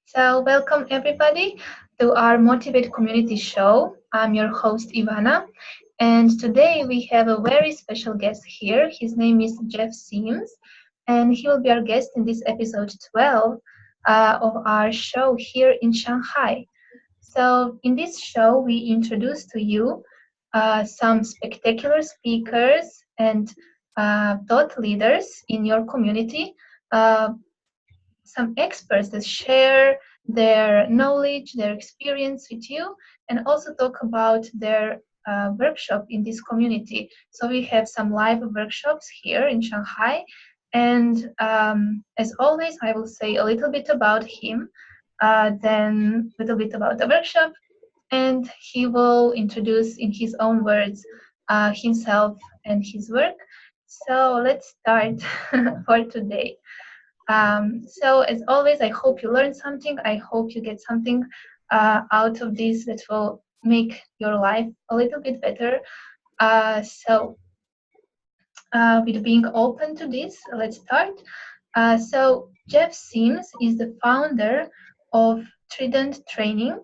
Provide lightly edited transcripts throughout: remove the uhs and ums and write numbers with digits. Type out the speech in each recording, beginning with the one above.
So, welcome everybody to our Motivate Community Show. I'm your host, Ivana, and today we have a very special guest here. His name is Jeff Sims, and he will be our guest in this episode 12 of our show here in Shanghai. So, in this show, we introduce to you some spectacular speakers and thought leaders in your community. Uh, some experts that share their knowledge, their experience with you, and also talk about their workshop in this community. So we have some live workshops here in Shanghai. And as always, I will say a little bit about him, then a little bit about the workshop, and he will introduce in his own words himself and his work. So let's start for today. So as always, I hope you learn something. I hope you get something out of this that will make your life a little bit better. With being open to this, let's start. So Jeff Sims is the founder of Trident Training.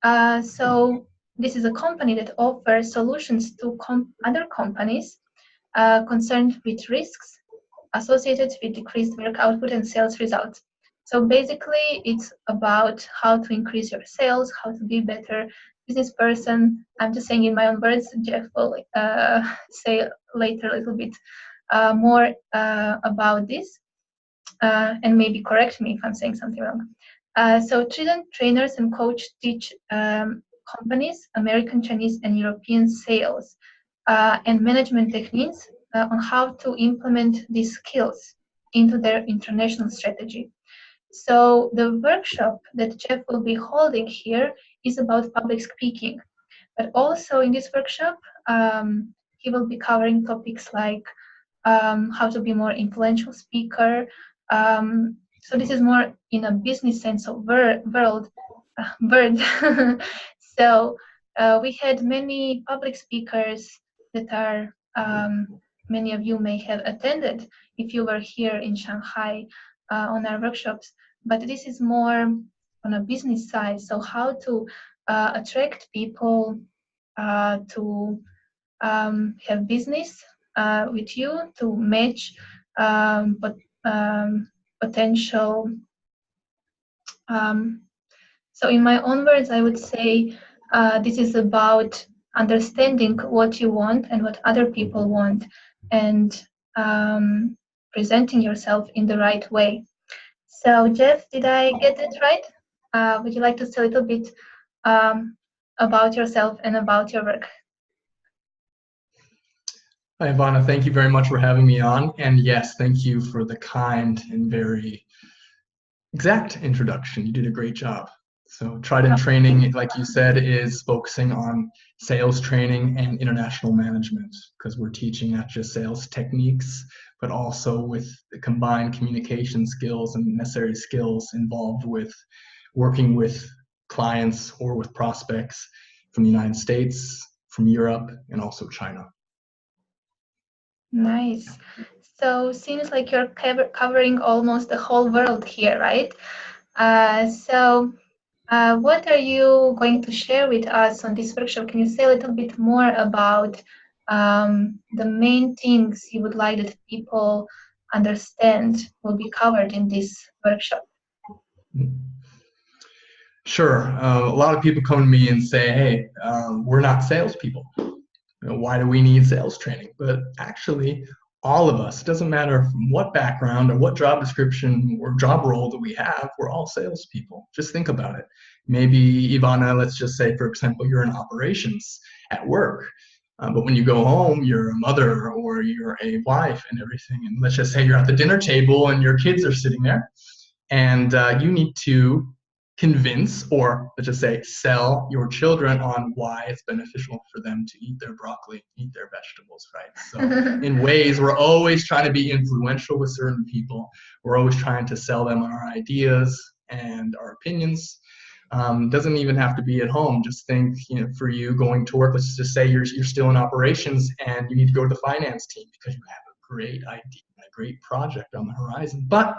So this is a company that offers solutions to other companies concerned with risks associated with decreased work output and sales results. So basically, it's about how to increase your sales, how to be a better business person. I'm just saying in my own words. Jeff will say later a little bit more about this, and maybe correct me if I'm saying something wrong. So Trident trainers and coach teach companies, American, Chinese, and European sales and management techniques on how to implement these skills into their international strategy. So the workshop that Jeff will be holding here is about public speaking, but also in this workshop, he will be covering topics like how to be more influential speaker. So this is more in a business sense of word. So we had many public speakers that are many of you may have attended if you were here in Shanghai on our workshops, but this is more on a business side. So how to attract people to have business with you, to match but potential. So in my own words, I would say this is about understanding what you want and what other people want, and presenting yourself in the right way. So Jeff, did I get it right? Would you like to say a little bit about yourself and about your work? Hi, Ivana. Thank you very much for having me on. And yes, thank you for the kind and very exact introduction. You did a great job. So Trident Training, like you said, is focusing on sales training and international management, because we're teaching not just sales techniques, but also with the combined communication skills and necessary skills involved with working with clients or with prospects from the United States, from Europe, and also China. Nice. So seems like you're covering almost the whole world here, right? What are you going to share with us on this workshop? Can you say a little bit more about the main things you would like that people understand will be covered in this workshop? Sure. A lot of people come to me and say, hey, we're not salespeople. Why do we need sales training? But actually, all of us, it doesn't matter from what background or what job description or job role that we have, we're all salespeople. Just think about it. Maybe, Ivana, let's just say, for example, you're in operations at work. But when you go home, you're a mother or you're a wife and everything. And let's just say you're at the dinner table and your kids are sitting there. And you need to convince, or let's just say sell your children on why it's beneficial for them to eat their broccoli, eat their vegetables, right? So in ways, we're always trying to be influential with certain people. We're always trying to sell them on our ideas and our opinions. Doesn't even have to be at home. Just think, for you going to work, let's just say you're still in operations and you need to go to the finance team because you have a great idea, a great project on the horizon, but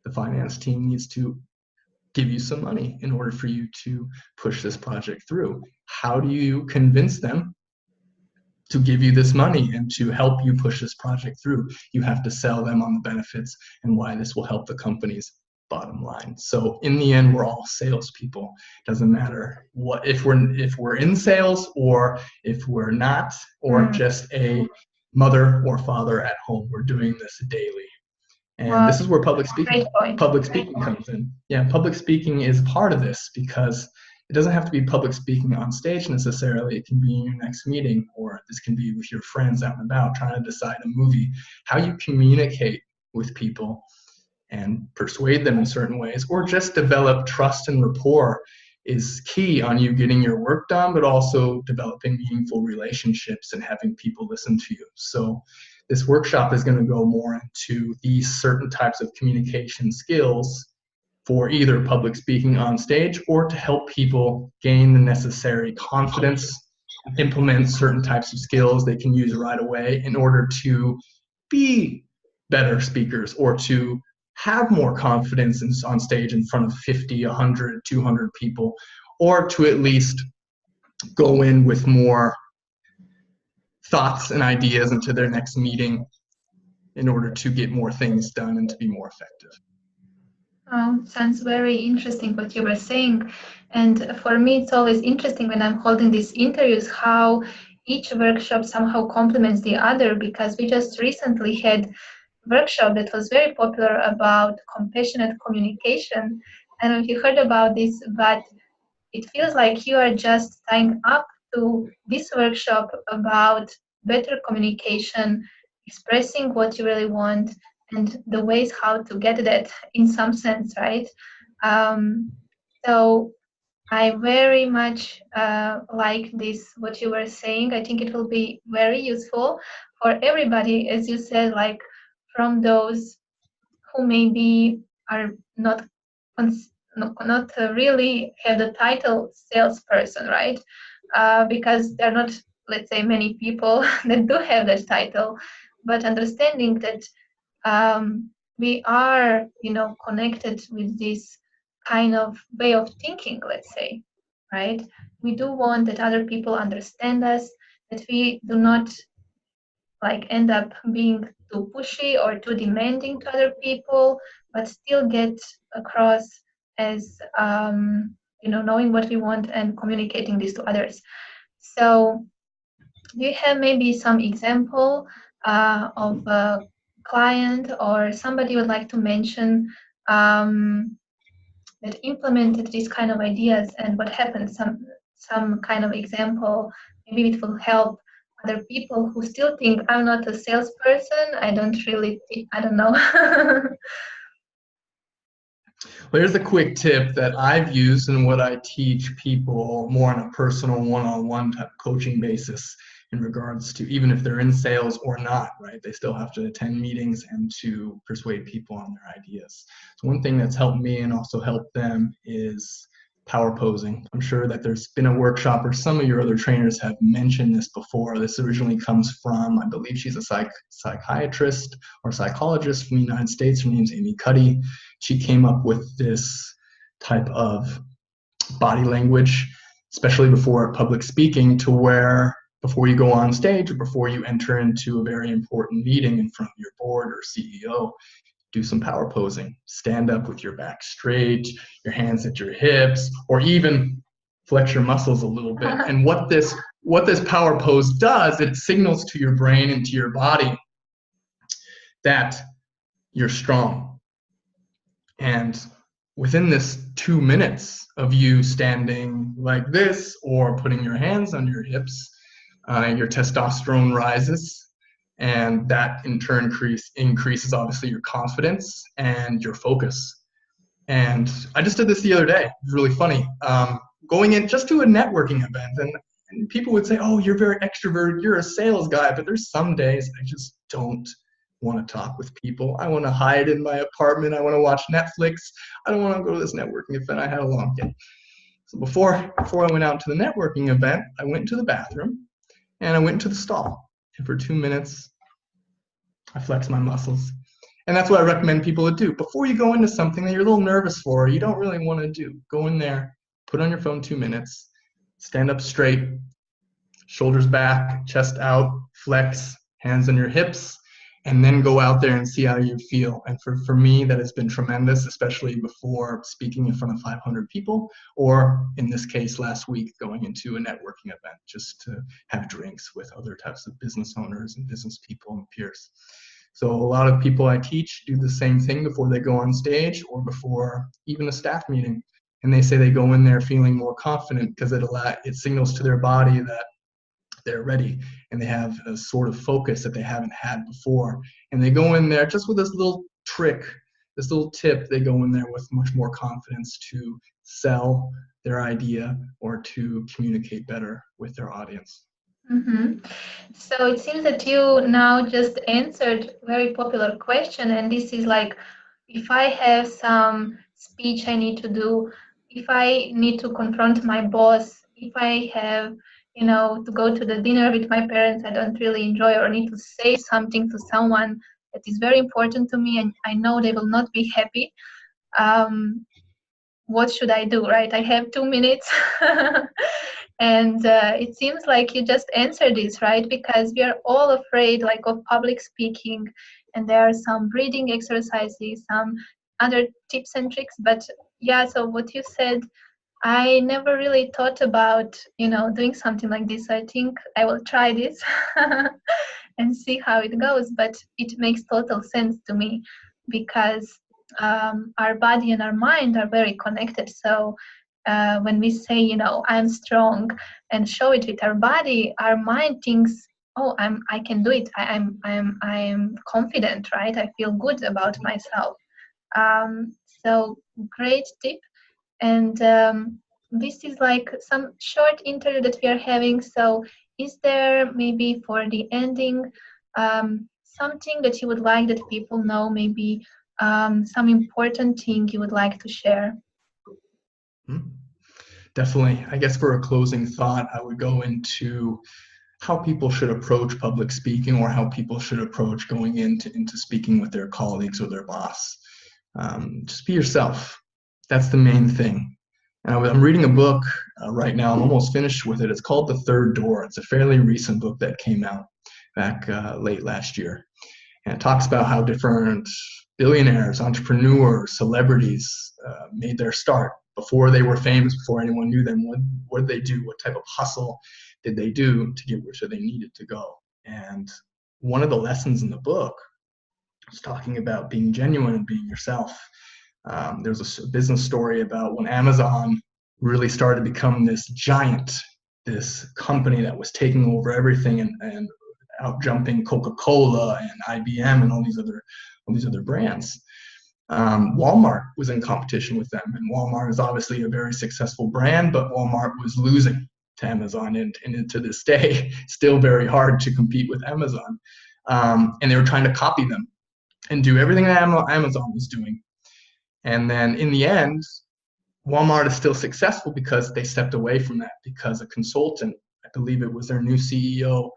the finance team needs to give you some money in order for you to push this project through. How do you convince them to give you this money and to help you push this project through? You have to sell them on the benefits and why this will help the company's bottom line. So in the end, we're all salespeople. Doesn't matter what, if we're in sales or if we're not, or just a mother or father at home. We're doing this daily. And this is where public speaking comes in. Yeah, public speaking is part of this, because it doesn't have to be public speaking on stage necessarily. It can be in your next meeting, or this can be with your friends out and about trying to decide a movie. How you communicate with people and persuade them in certain ways, or just develop trust and rapport, is key on you getting your work done, but also developing meaningful relationships and having people listen to you. So this workshop is going to go more into these certain types of communication skills for either public speaking on stage, or to help people gain the necessary confidence, implement certain types of skills they can use right away in order to be better speakers, or to have more confidence on stage in front of 50, 100, 200 people, or to at least go in with more thoughts and ideas into their next meeting in order to get more things done and to be more effective. Oh, sounds very interesting what you were saying. And for me, it's always interesting when I'm holding these interviews how each workshop somehow complements the other, because we just recently had workshop that was very popular about compassionate communication. I don't know if you heard about this, but it feels like you are just tying up to this workshop about better communication, expressing what you really want, and the ways how to get that in some sense, right? So I very much like this, what you were saying. I think it will be very useful for everybody, as you said, like from those who maybe are not really have the title salesperson, right? Because there are not, let's say, many people that do have that title, but understanding that we are, connected with this kind of way of thinking, let's say, right? We do want that other people understand us, that we do not like end up being too pushy or too demanding to other people, but still get across as knowing what we want and communicating this to others. So do you have maybe some example of a client or somebody you would like to mention that implemented these kind of ideas, and what happened? Some kind of example, maybe it will help other people who still think I'm not a salesperson. I don't know. Well, here's a quick tip that I've used and what I teach people more on a personal one-on-one type coaching basis, in regards to even if they're in sales or not, right? They still have to attend meetings and to persuade people on their ideas. So one thing that's helped me and also helped them is power posing. I'm sure that there's been a workshop, or some of your other trainers have mentioned this before. This originally comes from, I believe she's a psychiatrist or psychologist from the United States. Her name's Amy Cuddy. She came up with this type of body language, especially before public speaking, to where before you go on stage or before you enter into a very important meeting in front of your board or CEO, do some power posing. Stand up with your back straight, your hands at your hips, or even flex your muscles a little bit. And what this power pose does, it signals to your brain and to your body that you're strong. And within this 2 minutes of you standing like this or putting your hands on your hips, your testosterone rises, and that in turn increases obviously your confidence and your focus. And I just did this the other day. It was really funny. Going in just to a networking event, and people would say, oh, you're very extroverted, you're a sales guy, but there's some days I just don't want to talk with people. I want to hide in my apartment. I want to watch Netflix. I don't want to go to this networking event. I had a long day. So before I went out to the networking event, I went into the bathroom and I went into the stall. And for 2 minutes, I flexed my muscles. And that's what I recommend people to do. Before you go into something that you're a little nervous for, you don't really want to do, go in there, put on your phone 2 minutes, stand up straight, shoulders back, chest out, flex, hands on your hips, and then go out there and see how you feel. And for me, that has been tremendous, especially before speaking in front of 500 people, or in this case, last week, going into a networking event just to have drinks with other types of business owners and business people and peers. So a lot of people I teach do the same thing before they go on stage or before even a staff meeting. And they say they go in there feeling more confident because it signals to their body that they're ready and they have a sort of focus that they haven't had before. And they go in there just with this little trick, this little tip, they go in there with much more confidence to sell their idea or to communicate better with their audience. Mm-hmm. So it seems that you now just answered a very popular question, and this is like, if I have some speech I need to do, if I need to confront my boss, if I have, to go to the dinner with my parents I don't really enjoy, or need to say something to someone that is very important to me and I know they will not be happy, what should I do, right? I have 2 minutes. And it seems like you just answered this, right? Because we are all afraid, like, of public speaking, and there are some breathing exercises, some other tips and tricks. But yeah, so what you said, I never really thought about, doing something like this. I think I will try this and see how it goes. But it makes total sense to me because our body and our mind are very connected. So when we say, I'm strong and show it with our body, our mind thinks, oh, I can do it. I'm confident, right? I feel good about myself. So great tip. And this is like some short interview that we are having. So is there maybe for the ending something that you would like that people know, maybe some important thing you would like to share? Definitely. I guess for a closing thought, I would go into how people should approach public speaking or how people should approach going into speaking with their colleagues or their boss. Just be yourself. That's the main thing. And I'm reading a book right now. I'm almost finished with it. It's called The Third Door. It's a fairly recent book that came out back late last year. And it talks about how different billionaires, entrepreneurs, celebrities made their start before they were famous, before anyone knew them. What did they do? What type of hustle did they do to get where they needed to go? And one of the lessons in the book was talking about being genuine and being yourself. There was a business story about when Amazon really started to become this giant, this company that was taking over everything and out jumping Coca-Cola and IBM and all these other brands. Walmart was in competition with them, and Walmart is obviously a very successful brand, but Walmart was losing to Amazon, and to this day, still very hard to compete with Amazon. And they were trying to copy them and do everything that Amazon was doing. And then in the end, Walmart is still successful because they stepped away from that, because a consultant, I believe it was their new CEO,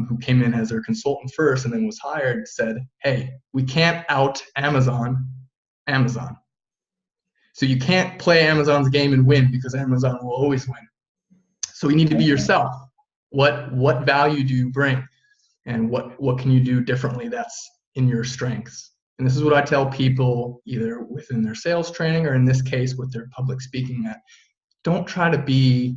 who came in as their consultant first and then was hired, said, hey, we can't out Amazon. So you can't play Amazon's game and win, because Amazon will always win. So you need to be yourself. What value do you bring? And what can you do differently that's in your strengths? And this is what I tell people, either within their sales training or in this case with their public speaking, that don't try to be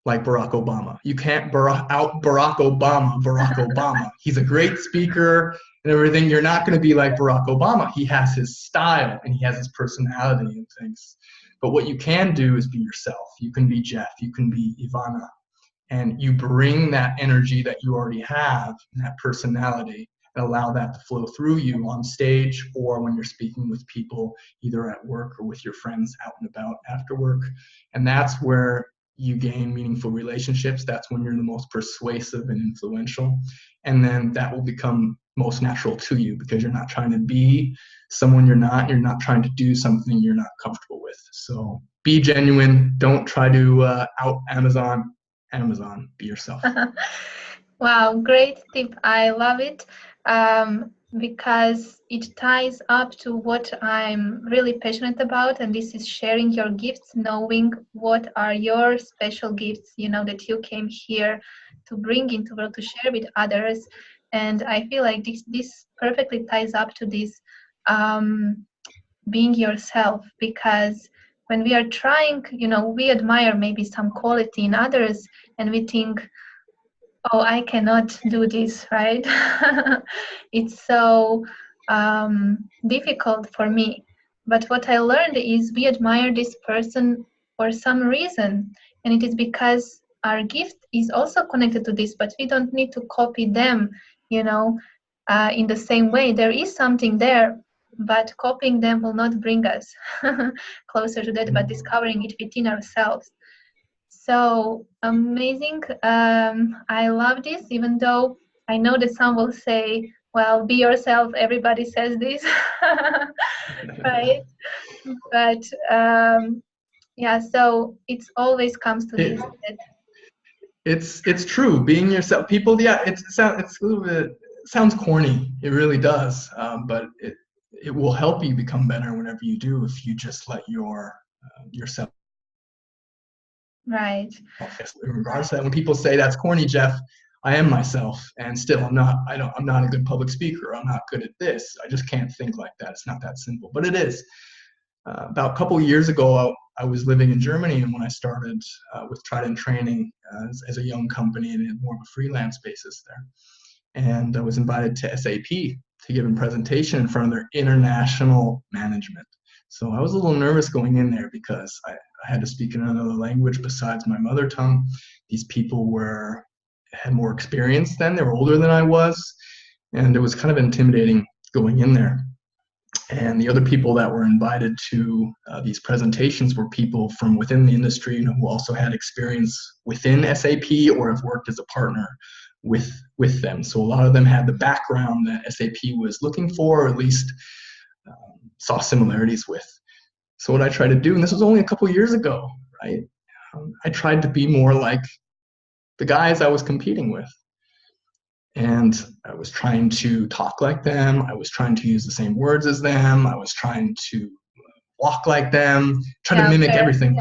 like Barack Obama. You can't out Barack Obama. He's a great speaker and everything. You're not going to be like Barack Obama. He has his style and he has his personality and things. But what you can do is be yourself. You can be Jeff. You can be Ivana. And you bring that energy that you already have, that personality, and allow that to flow through you on stage or when you're speaking with people, either at work or with your friends out and about after work. And that's where you gain meaningful relationships. That's when you're the most persuasive and influential. And then that will become most natural to you, because you're not trying to be someone you're not. You're not trying to do something you're not comfortable with. So be genuine. Don't try to out Amazon. Be yourself. Wow, great tip. I love it. because it ties up to what I'm really passionate about, and this is sharing your gifts, knowing what are your special gifts, that you came here to bring into the world to share with others. And I feel like this perfectly ties up to this, being yourself, because when we are trying, we admire maybe some quality in others, and we think, oh, I cannot do this, right? It's so difficult for me. But what I learned is we admire this person for some reason, and it is because our gift is also connected to this, but we don't need to copy them, you know, in the same way. There is something there, but copying them will not bring us closer to that, but discovering it within ourselves. So amazing. I love this, even though I know that some will say, well, be yourself. Everybody says this, right? But yeah, so it always comes to It, this. That, it's true. Being yourself. People, yeah, it's a little bit, it sounds corny. It really does. But it will help you become better whenever you do if you just let yourself. right. In regards to that, when people say that's corny, Jeff, I am myself, and still I'm not a good public speaker. I'm not good at this. I just can't think like that. It's not that simple, but it is. About a couple of years ago, I was living in Germany, and when I started with Trident Training as a young company and more of a freelance basis there, and I was invited to SAP to give a presentation in front of their international management. So I was a little nervous going in there because I had to speak in another language besides my mother tongue. These people had more experience then; they were older than I was, and it was kind of intimidating going in there. And the other people that were invited to these presentations were people from within the industry who also had experience within SAP or have worked as a partner with them. So a lot of them had the background that SAP was looking for, or at least saw similarities with. So what I tried to do, and this was only a couple years ago, right? I tried to be more like the guys I was competing with. And I was trying to talk like them. I was trying to use the same words as them. I was trying to walk like them, try to Yeah, mimic wear, everything.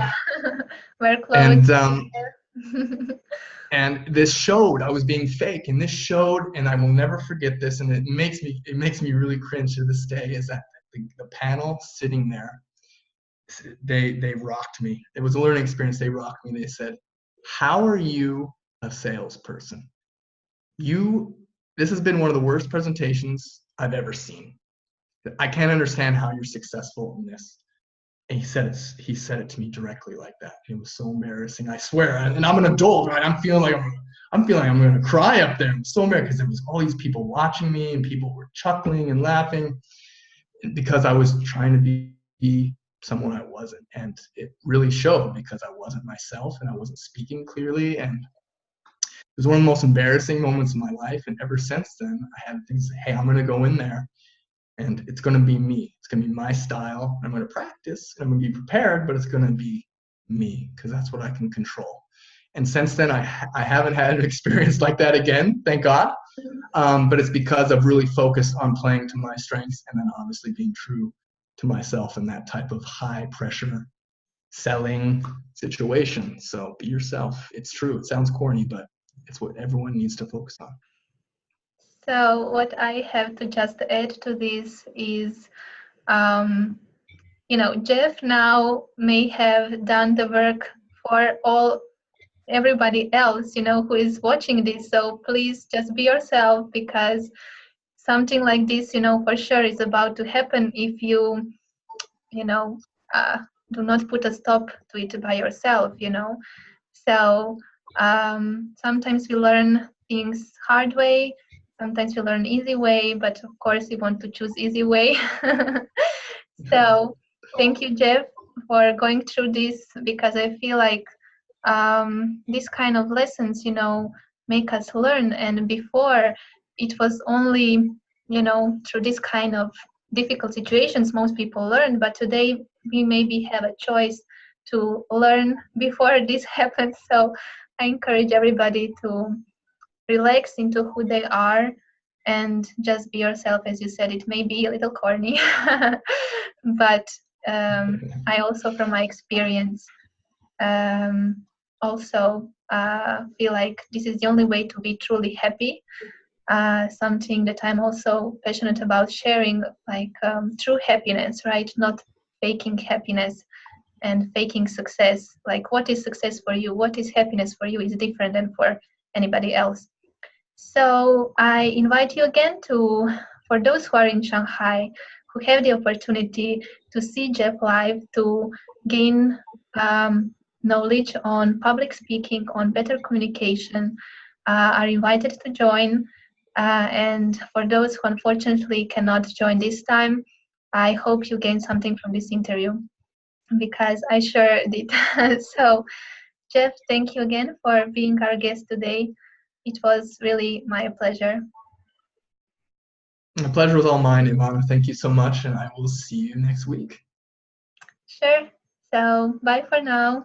wear clothes. And and this showed I was being fake, and this showed, and I will never forget this, and it makes me really cringe to this day. Is that the panel sitting there? They rocked me. It was a learning experience. They rocked me. They said, "How are you a salesperson? This has been one of the worst presentations I've ever seen. I can't understand how you're successful in this." And he said it to me directly like that. It was so embarrassing. I swear. And I'm an adult, right? I'm feeling like I'm going to cry up there. I'm so embarrassed because there was all these people watching me, and people were chuckling and laughing because I was trying to be someone I wasn't. And it really showed because I wasn't myself and I wasn't speaking clearly. And it was one of the most embarrassing moments of my life. And ever since then, I had things, hey, I'm going to go in there and it's going to be me. It's going to be my style. I'm going to practice. I'm going to be prepared, but it's going to be me because that's what I can control. And since then, I haven't had an experience like that again, thank God. But it's because I've really focused on playing to my strengths and then obviously being true to myself in that type of high pressure selling situation. So be yourself. It's true. It sounds corny, but it's what everyone needs to focus on. So what I have to just add to this is, um, Jeff now may have done the work for everybody else, who is watching this. So please just be yourself, because something like this, for sure is about to happen if you know, do not put a stop to it by yourself. So sometimes we learn things hard way, sometimes we learn easy way, but of course we want to choose easy way. So thank you, Jeff, for going through this, because I feel like these kind of lessons, make us learn. And before, it was only, through this kind of difficult situations most people learn. But today, we maybe have a choice to learn before this happens. So I encourage everybody to relax into who they are, and just be yourself. As you said, it may be a little corny, but I also, from my experience, also feel like this is the only way to be truly happy. Something that I'm also passionate about sharing, like true happiness, right? Not faking happiness and faking success. Like, what is success for you? What is happiness for you is different than for anybody else. So I invite you again to, for those who are in Shanghai, who have the opportunity to see Jeff live, to gain knowledge on public speaking, on better communication, are invited to join. And for those who unfortunately cannot join this time, I hope you gain something from this interview, because I sure did. So, Jeff, thank you again for being our guest today. It was really my pleasure. The pleasure was all mine, Ivana. Thank you so much, and I will see you next week. Sure. So, bye for now.